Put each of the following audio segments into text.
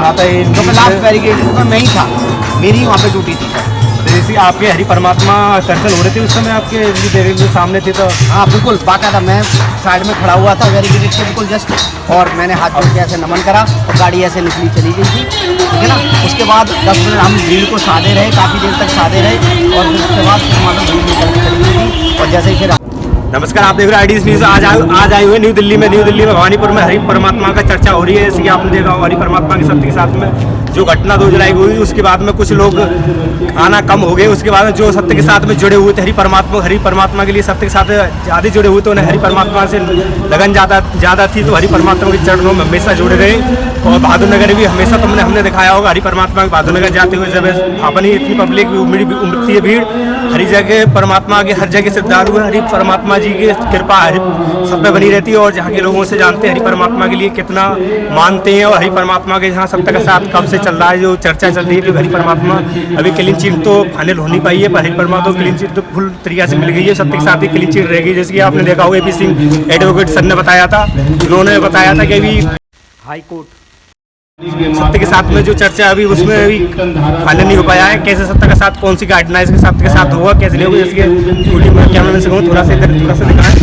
सुना था ये तो मैं लास्ट बैरिकेड में मैं ही था, मेरी वहाँ पे ड्यूटी थी सर। जैसे आपके हरि परमात्मा दर्शन हो रहे थे उस समय आपके बैरिकेड सामने थे तो? हाँ बिल्कुल बाकायदा मैं साइड में खड़ा हुआ था बैरिकेड के बिल्कुल जस्ट, और मैंने हाथ जोड़ के ऐसे नमन करा और गाड़ी ऐसे निकली चली गई थी, ठीक है ना। उसके बाद 10 मिनट हम भीड़ को साधे रहे, काफ़ी देर तक साधे रहे, और फिर उसके बाद मानो भीड़ निकल के चली गई थी। और जैसे ही फिर नमस्कार, आप देख रहे हैं आईडीएस न्यूज़। आज आए हुए न्यू दिल्ली में भवानीपुर में हरि परमात्मा का चर्चा हो रही है। जैसे कि आपने देखा हरि परमात्मा के सत्य के साथ में जो घटना 2 जुलाई को हुई, उसके बाद में कुछ लोग आना कम हो गए। उसके बाद में जो सत्य के साथ में जुड़े हुए थे, हरि परमात्मा के लिए सत्य के साथ ज़्यादा जुड़े हुए थे, उन्हें हरि परमात्मा से लगन ज़्यादा थी, तो हरि परमात्मा के चरणों में हमेशा जुड़े रहे। और बहादुर नगर भी हमेशा हमने दिखाया होगा हरि परमात्मा के बहादुर नगर जाते हुए, जब अपनी इतनी पब्लिक उमड़ती है भीड़, हरी जगह परमात्मा के हर जगह श्रद्धालु हरि परमात्मा जी की कृपा सब पे बनी रहती है। और जहाँ के लोगों से जानते हैं हरि परमात्मा के लिए कितना मानते हैं, और हरि परमात्मा के जहाँ सत्य का साथ कब से चल रहा है, जो चर्चा चल रही है कि हरि परमात्मा अभी क्लीन चिट तो फाइनल हो नहीं पाई है, पर हरि परमात्मा क्लीन चिट तो फुल तरीके से मिल गई है, सत्य के साथ ही क्लीन चिट रहेगी। जैसे कि आपने देखा होगा AP सिंह एडवोकेट सर ने बताया था, उन्होंने बताया था कि अभी हाई कोर्ट सत्य के साथ में जो चर्चा अभी उसमें अभी फाइनल नहीं हो पाया है। कैसे सत्य के साथ कौन सी गाइडलाइन इसके सत्य के साथ होगा, कैसे नहीं होगा, इसके ड्यूटी में कैमरा से थोड़ा सा दिखाएं।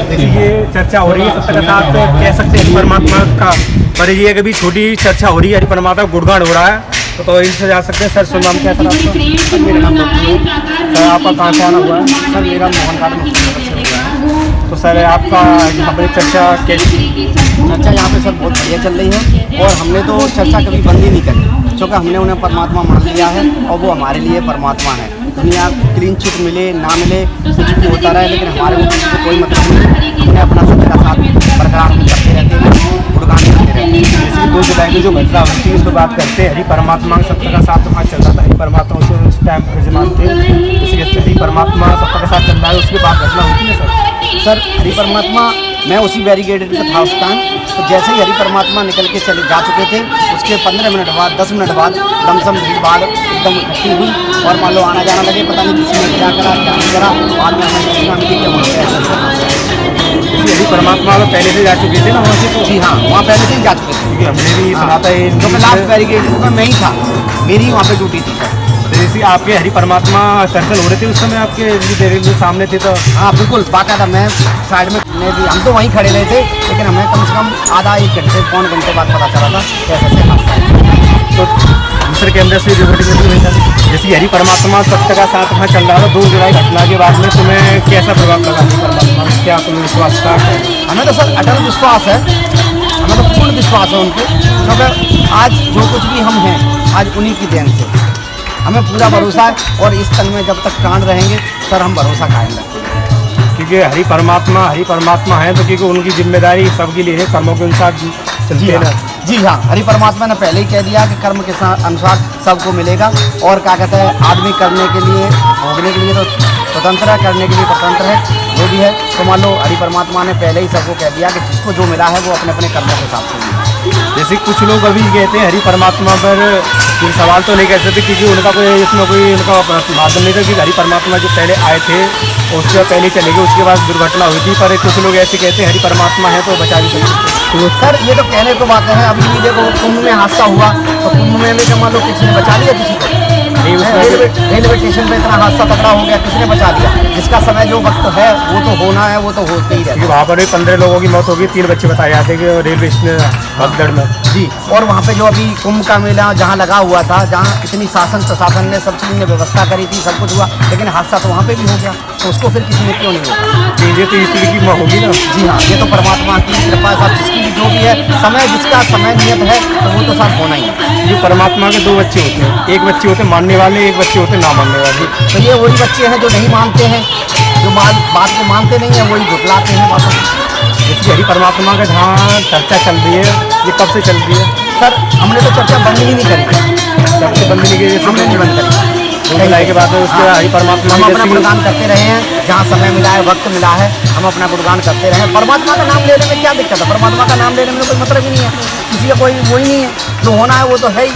देखिए ये चर्चा हो रही है सत्य के साथ, कह सकते हैं परमात्मा का, पर ये कभी छोटी चर्चा हो रही है, हरि परमात्मा गुणगान हो रहा है, तो इनसे जा सकते हैं। सर सुन नाम क्या सर आपका? सर मेरा नाम सर आपका कहाँ से आना हुआ है? सर मेरा मोहन गार्डन से हुआ है। तो सर आपका यहाँ पर चर्चा कैसी? चर्चा यहाँ पे सर बहुत बढ़िया चल रही है, और हमने तो चर्चा कभी बंद ही नहीं करी, क्योंकि हमने उन्हें परमात्मा मान लिया है, और वो हमारे लिए परमात्मा है। दुनिया क्लीन चिट मिले ना मिले कुछ भी होता रहे, लेकिन हमारे को किसी को कोई मतलब नहीं। हमने अपना सत्य का साथ बरकरार करते रहते हैं, गुणगान करते रहते हैं। जैसे 2 जुलाई की जो घटना हुई थी उस पर बात करते हैं, हरि परमात्मा सत्य का साथ वहाँ चल रहा था, हरि परमात्मा उस टाइम विराजमान थे, इसलिए हरि परमात्मा सत्य का साथ चल रहा है, उसके बाद घटना हुई थी सर हरि परमात्मा मैं उसी बैरिकेड पे था उस टाइम, तो जैसे ही हरि परमात्मा निकल के चले जा चुके थे, उसके 15 मिनट बाद 10 मिनट बाद लमसम भीड़ भाड़ एकदम इकट्ठी हुई, और मान लो आना जाना लगे, पता नहीं किसी ने क्या करा क्या नहीं करा, बाद में हमें सूचना मिली कि वहाँ पे ऐसा हरि परमात्मा तो पहले से जा चुके थे ना वहाँ से? तो जी हाँ, वहाँ पहले से ही जा चुके थे, क्योंकि हमने भी सुना था ये, तो मैं लास्ट बैरिकेड में मैं ही था, मेरी वहाँ पे ड्यूटी थी सर। जैसे आपके हरि परमात्मा दर्शन हो रहे थे उस समय आपके बैरिकेड सामने थे तो? हाँ बिल्कुल बाकायदा मैं साइड में भी, हम तो वहीं खड़े रहे थे, लेकिन हमें कम से कम आधा 1 घंटे पौन घंटे बाद पता चला था कैसे से हादसा। तो दूसरे कैमरे से जैसे हरि परमात्मा सत्य का साथ वहाँ चल रहा था 2 जुलाई घटना के बाद में, तुम्हें कैसा प्रभाव लगा हरि परमात्मा, क्या तुम्हें विश्वास था? हमें तो सर अटल विश्वास है, हमें तो पूर्ण विश्वास है उनके, क्योंकि आज जो कुछ भी हम हैं आज उन्हीं की देन से हमें पूरा भरोसा है, और इस तन में जब तक प्राण रहेंगे सर हम भरोसा कायम रखेंगे। क्योंकि हरि परमात्मा है, तो क्योंकि उनकी जिम्मेदारी सबके लिए है, कर्मों के अनुसार चलती है ना। जी हाँ, हरि परमात्मा ने पहले ही कह दिया कि कर्म के अनुसार सबको मिलेगा, और क्या कहते हैं आदमी करने के लिए भोगने के लिए तो स्वतंत्र है, करने के लिए स्वतंत्र है, जो भी है। तो मान लो हरि परमात्मा ने पहले ही सबको कह दिया कि जिसको जो मिला है वो अपने अपने कर्मों के हिसाब से मिला। जैसे कुछ लोग अभी कहते हैं हरि परमात्मा पर कोई सवाल तो नहीं कर सकते, क्योंकि उनका कोई इसमें कोई उनका माध्यम नहीं था कि हरि परमात्मा जो पहले आए थे उसके पहले चले गए, उसके बाद दुर्घटना हुई थी। पर कुछ लोग ऐसे कहते हैं हरि परमात्मा है तो बचा भी सकते। तो सर ये तो कहने को बातें हैं, अभी भी देखो कुंभ में हादसा हुआ, तो कुंभ में भी मान लो किसी ने बचा लिया किसी को, रेलवे स्टेशन पे इतना हादसा तगड़ा हो गया, किसने बचा लिया? जिसका समय जो वक्त है वो तो होना है, वो तो होते ही रहता है। वहाँ पर भी 15 लोगों की मौत होगी, 3 बच्चे बताए जाते हैं रेलवे स्टेशन भगदड़ में। जी, और वहाँ पे जो अभी कुंभ का मेला जहाँ लगा हुआ था, जहाँ इतनी शासन प्रशासन ने सब चीज़ ने व्यवस्था करी थी, सब कुछ हुआ, लेकिन हादसा तो वहाँ पे भी हो गया, तो उसको फिर किसी ने क्यों नहीं होगा? ये तो इसी की होगी ना। जी हाँ, ये तो परमात्मा की कृपा साथ जिसकी भी जो भी है समय, जिसका समय नियत है तो वो तो साथ होना ही है। जो परमात्मा के 2 बच्चे होते हैं, एक बच्चे होते हैं मानने वाले, एक बच्चे होते हैं ना मानने वाले। तो ये वही बच्चे हैं जो नहीं मानते हैं, जो बात को मानते नहीं हैं, वही झुटलाते हैं बातों को। जैसे हरि परमात्मा का जहाँ चर्चा चल रही है, ये कब से चल रही है? सर हमने तो चर्चा बंद ही नहीं करी, जब से बंद नहीं की, हमने नहीं बंद करी। 2 जुलाई के बाद उसके हरि परमात्मा हम अपना गुणगान करते रहे हैं, जहाँ समय मिला है, वक्त मिला है, हम अपना गुणगान करते रहे हैं। परमात्मा का नाम लेने में क्या दिक्कत है? परमात्मा का नाम लेने में कोई मतलब ही नहीं है, किसी का कोई वो ही नहीं है, जो होना है वो तो है ही।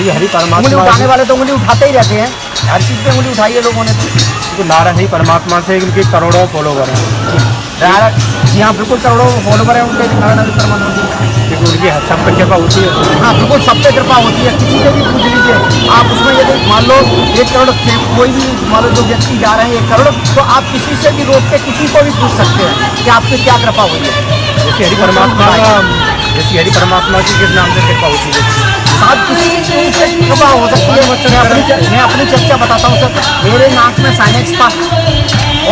हरि परमात्मा उंगली उठाने वाले तो उंगली उठाते ही रहते हैं, हर चीज़ पे उंगली उठाई है लोगों ने तो। नारा हरि परमात्मा से इनके करोड़ों फॉलोवर हैं। जी हाँ, बिल्कुल करोड़ों फॉलोवर है उनके नारायण हरि परमात्मा की। क्योंकि उनकी सब पर कृपा होती है। हाँ, बिल्कुल सब पे कृपा होती है। किसी से भी पूछ लीजिए आप, उसमें यदि मान लो 1 करोड़ से कोई भी मान लो जो व्यक्ति जा रहे हैं 1 करोड़, तो आप किसी से भी रोक के किसी को भी पूछ सकते हैं कि आप पे क्या कृपा हुई है। जैसे हरि परमात्मा की किस नाम से कृपा होती है? साथ किसी से कृपा हो सकती है। मैं अपनी चर्चा बताता हूँ सर। मेरे नाक में साइनेक्स था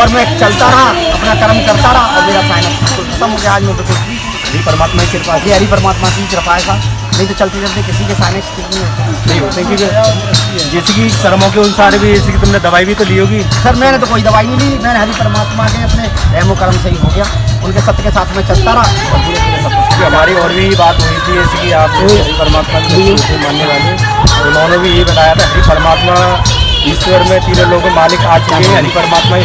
और मैं चलता रहा, अपना कर्म करता रहा और मेरा साइनेक्स खत्म हो गया। आज मैं बिल्कुल हरि परमात्मा की कृपा ये हरि परमात्मा की कृपा है साहब। नहीं तो चलते चलते किसी के साइनेक्स नहीं होते, क्योंकि जैसे कि कर्मों के अनुसार भी, जैसे कि तुमने दवाई भी तो ली होगी। सर मैंने तो कोई दवाई नहीं ली, मैंने हरि परमात्मा के अपने रहमो कर्म से ही हो गया। उनके सत्य के साथ में चलता रहा और धीरे धीरे सब कुछ। हमारी और भी बात हुई थी, जैसे कि आप हरि परमात्मा के मानने वाले, उन्होंने भी ये बताया था हरि परमात्मा ईश्वर में तीनों लोगों मालिक आ चुके हैं। हरि परमात्मा ही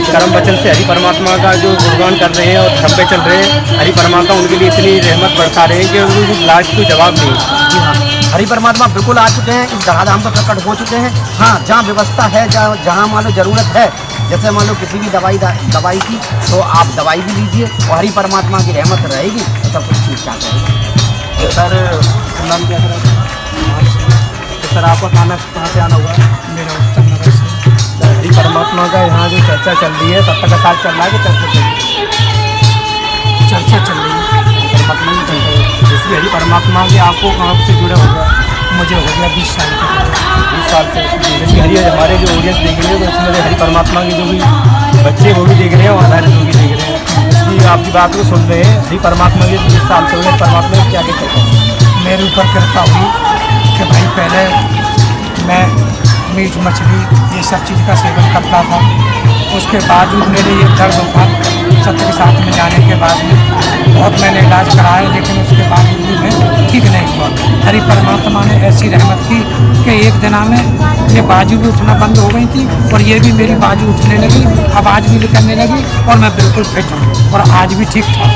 कर्म वचन से हरि परमात्मा का जो गुणगान कर रहे हैं और धर्म पे चल रहे हैं, हरि परमात्मा उनके लिए इतनी रहमत बरसा रहे हैं कि उनकी लास्ट कोई जवाब नहीं। जी हाँ, हरि परमात्मा बिल्कुल आ चुके हैं, इस धराधाम पर प्रकट हो चुके हैं। हाँ, जहाँ व्यवस्था है, जहाँ मान लो ज़रूरत है, जैसे मान लो किसी भी दवाई की, तो आप दवाई भी लीजिए और हरि परमात्मा की रहमत रहेगी तो सब कुछ ठीक ठाक रहेगा। तो सर नाम क्या करें? तो सर आपका खाना कहाँ से आना हुआ? मेरा उत्तर नगर से। हरि परमात्मा का यहाँ जो चर्चा चल रही है, सत्तर का साथ चल रहा है कि चर्चा चल रही है? चर्चा चल रही है। परमात्मा की चल रही है। इसलिए हरि परमात्मा के आपको कहाँ से जुड़ा होगा? मुझे हो गया 20 साल का। 20 साल से। जैसे हरि हमारे जो ऑडियंस देख रहे हैं, तो इसमें हरि परमात्मा के जो भी बच्चे वो भी देख रहे हैं और हमारे जो भी देख रहे हैं, इसलिए आपकी बात को सुन रहे हैं। हरि परमात्मा के 20 साल से हरि परमात्मा क्या क्या कहते हैं? मेरे ऊपर कृपा हुई कि भाई पहले मैं मीट मछली ये सब चीज़ का सेवन करता था। उसके बावजूद मेरे ये दर्द उठा सत्य के साथ में जाने के बाद में बहुत मैंने इलाज कराया, लेकिन उसके बावजूद भी मैं ठीक नहीं हुआ। हरि परमात्मा ने ऐसी रहमत की कि एक दिना में ये बाजू भी उठना बंद हो गई थी और ये भी मेरी बाजू उठने लगी, आवाज़ भी निकलने लगी और मैं बिल्कुल फिट हूँ और आज भी ठीक था।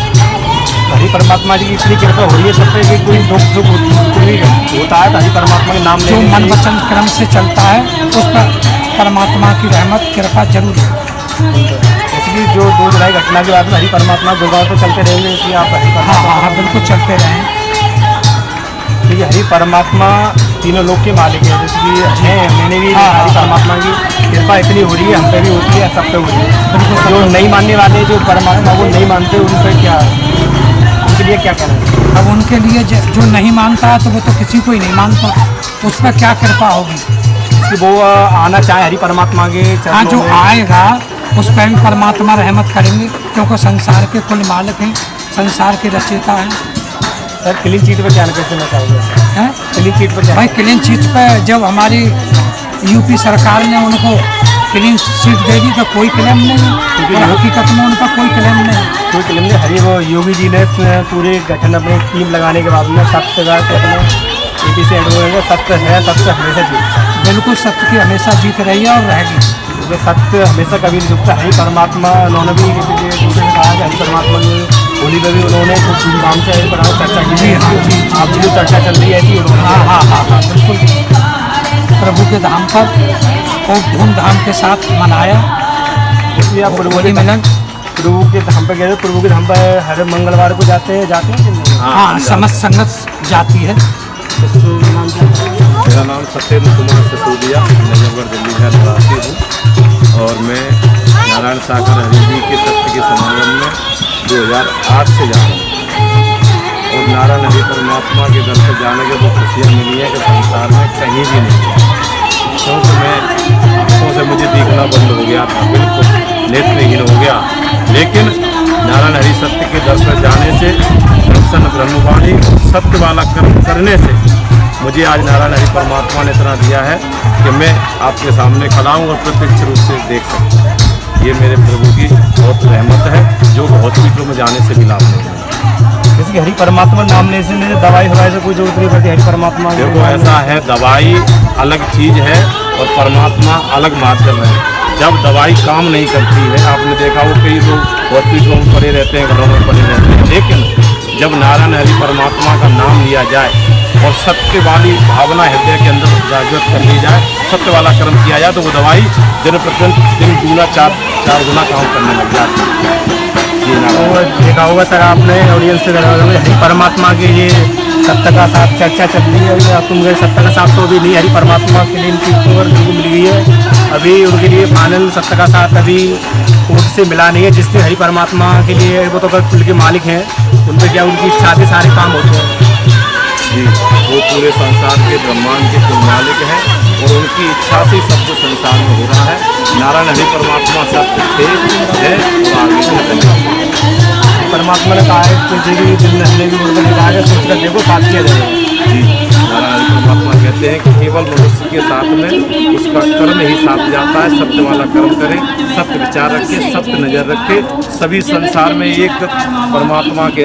हरि परमात्मा जी की इतनी कृपा हो रही है सब पे कि कोई दुख सुख कोई होता है तो हरि परमात्मा के नाम जो मन वचन क्रम से चलता है उस पर परमात्मा की रहमत कृपा जरूर है। इसलिए जो 2 जुलाई घटना के बाद में हरि परमात्मा गुरुगांव तो चलते रहेंगे, इसलिए आप हरि हाँ परमात्मा हाँ हाँ बिल्कुल चलते रहें। ठीक है। हरि परमात्मा तीनों लोग के मालिक है, जैसे कि हैं, मैंने भी हाँ, हरि हाँ। परमात्मा की कृपा इतनी हो रही है, हम पे भी होती है, सब पे होती है। जो नहीं मानने वाले, जो परमात्मा को नहीं मानते, उन पर क्या, उनके लिए क्या कहना है? अब उनके लिए जो नहीं मानता है तो वो तो किसी को ही नहीं मानता, उस पर क्या कृपा होगी। कि वो आना चाहे हरि परमात्मा के हाँ, जो चरणों में। आएगा उस पर भी परमात्मा रहमत करेंगे, क्योंकि संसार के कुल मालिक हैं, संसार के रचयिता हैं। सर क्लीन चीट पर क्या कहना चाहोगे? हैं क्लीन चीट पर क्या? भाई क्लीन चिट पे जब हमारी यूपी सरकार ने उनको क्लीन चिट दे दी तो कोई क्लेम नहीं, और हकीकत में उनका कोई क्लेम नहीं। कोई क्लेम नहीं। हरि वो योगी जी ने पूरे गठन अपने टीम लगाने के बाद में सत्य का अपने AP से एड होएगा, सत्य है, सत्य हमेशा जीत। बिल्कुल सत्य की हमेशा जीत रही है और रहेगी। ये सत्य हमेशा कभी नहीं झुकता। हरि परमात्मा उन्होंने भी दूसरे ने कहा कि हरि परमात्मा की होली में भी उन्होंने खूब धूमधाम से हरि परमात्मा चर्चा की। जी हाँ, जी। आप जो चर्चा चल रही है ऐसी उन्होंने। हाँ हाँ हाँ हाँ बिल्कुल। प्रभु के धाम पर खूब धूमधाम के साथ मनाया इसलिए आप होली मिलन। प्रभु के धाम पर गए, प्रभु के धाम पर हर मंगलवार को जाते हैं कि नहीं? हाँ समस्त संगत जाती है। मेरा नाम सत्येंद्र कुमार सिसोदिया, नजफगढ़ दिल्ली में निवासी हूँ और मैं नारायण सागर हरि जी के सत्य के समागम में 2008 से जा रहा हूँ और नारायण हरि परमात्मा के दर पर जाने के वो खुशियाँ मिली हैं कि संसार में कहीं भी नहीं, क्योंकि मैं आँखों से मुझे देखना बंद हो गया था, बिल्कुल नेत्रहीन हो गया। लेकिन नारायण हरि सत्य के दर पर जाने से, दर्शन ब्रह्मवाणी सत्य वाला कर्म करने से मुझे आज नारायण हरि परमात्मा ने इतना दिया है कि मैं आपके सामने खड़ा हूँ और प्रत्यक्ष रूप से देख सकता हूँ। ये मेरे प्रभु की बहुत रहमत है जो हॉस्पिटलों में जाने से भी लाभ नहीं है। जैसे कि हरि परमात्मा नाम लेने से मेरे दवाई हवाई से कोई जरूरत नहीं पड़ती। हरि परमात्मा देखो ऐसा है, दवाई अलग चीज़ है और परमात्मा अलग माध्यम है। जब दवाई काम नहीं करती है, आपने देखा वो कई लोग हॉस्पिटलों में पड़े रहते हैं, घरों में पड़े रहते हैं, लेकिन जब नारायण हरि परमात्मा का नाम लिया जाए और सत्य वाली भावना हृदय के अंदर जागृत कर ली जाए, सत्य वाला कर्म किया जाए, तो वो दवाई दिन प्रतिदिन दूना चार गुना काम करने लग जाती है। जी ना, और देखा होगा सर आपने ऑडियंस से देखा होगा, हरि परमात्मा के ये सत्य का साथ चर्चा चल रही है। या तुम गए सत्य का साथ तो अभी नहीं, हरि परमात्मा के लिए इनकी खबर उनको मिल गई है। अभी उनके लिए फाइनल सत्य का साथ अभी कोर्ट से मिला नहीं है, जिसने हरि परमात्मा के लिए वो तो कुल के मालिक हैं, उन पर क्या उनकी इच्छा से सारे काम होते हैं। जी, वो पूरे संसार के ब्रह्मांड के कुल मालिक हैं और उनकी इच्छा से सब कुछ संसार में हो रहा है। नारायण हरि परमात्मा सत्य थे, है और आगे चल रहे हैं। परमात्मा ने कहा है कि दिल में हमने भी उनको निकाल के सोच कर देखो साथ किया जाएगा। जी, नारायण परमात्मा कहते हैं कि केवल मनुष्य के साथ में उसका कर्म ही साथ जाता है। सत्य वाला कर्म करें, सत्य विचार रखें, सत्य नज़र रखें, सभी संसार में एक परमात्मा के